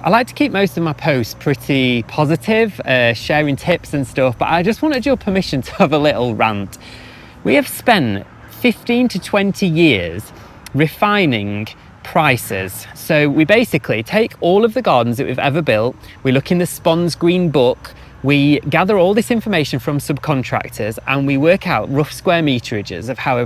I like to keep most of my posts pretty positive, sharing tips and stuff, but I just wanted your permission to have a little rant. We have spent 15 to 20 years refining prices. So we basically take all of the gardens that we've ever built, we look in the Spons Green Book, we gather all this information from subcontractors and we work out rough square meterages of how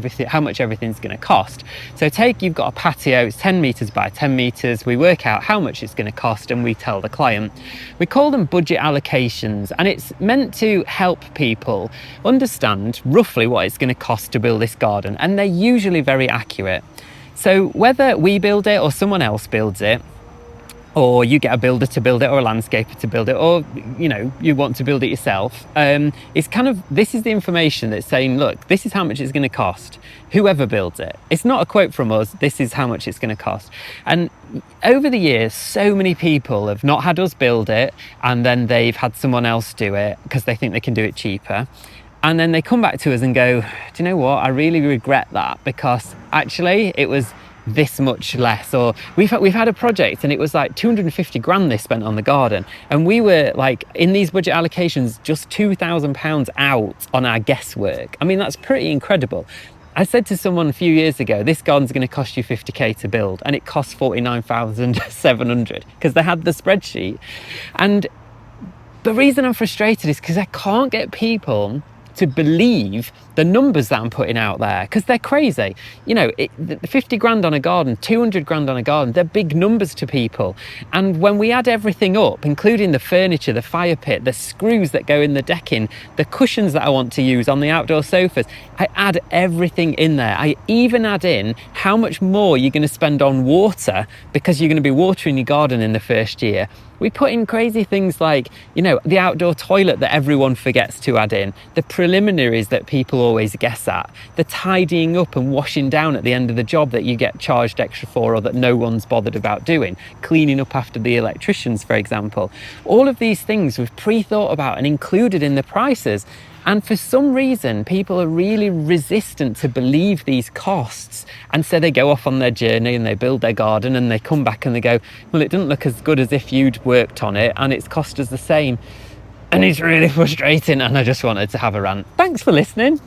much everything's going to cost. So you've got a patio, it's 10 meters by 10 meters, we work out how much it's going to cost and we tell the client. We call them budget allocations, and it's meant to help people understand roughly what it's going to cost to build this garden, and they're usually very accurate. So whether we build it or someone else builds it, or you get a builder to build it or a landscaper to build it, or you want to build it yourself, it's this is the information that's saying, look, this is how much it's going to cost, whoever builds it. It's not a quote from us, this is how much it's going to cost. And over the years, so many people have not had us build it and then they've had someone else do it because they think they can do it cheaper. And then they come back to us and go, do you know what, I really regret that, because actually it was this much less. Or we've had a project and it was like 250 grand they spent on the garden, and we were like, in these budget allocations, just £2,000 out on our guesswork. I mean, that's pretty incredible. I said to someone a few years ago, this garden's going to cost you 50k to build, and it cost 49,700 because they had the spreadsheet. And the reason I'm frustrated is because I can't get people to believe the numbers that I'm putting out there, because they're crazy. 50 grand on a garden, 200 grand on a garden, they're big numbers to people. And when we add everything up, including the furniture, the fire pit, the screws that go in the decking, the cushions that I want to use on the outdoor sofas, I add everything in there. I even add in how much more you're going to spend on water, because you're going to be watering your garden in the first year. We put in crazy things like, the outdoor toilet that everyone forgets to add in, the preliminaries that people always guess at, the tidying up and washing down at the end of the job that you get charged extra for or that no one's bothered about doing, cleaning up after the electricians, for example. All of these things we've pre-thought about and included in the prices. And for some reason, people are really resistant to believe these costs. And so they go off on their journey and they build their garden and they come back and they go, well, it doesn't look as good as if you'd worked on it and it's cost us the same. And it's really frustrating, and I just wanted to have a rant. Thanks for listening.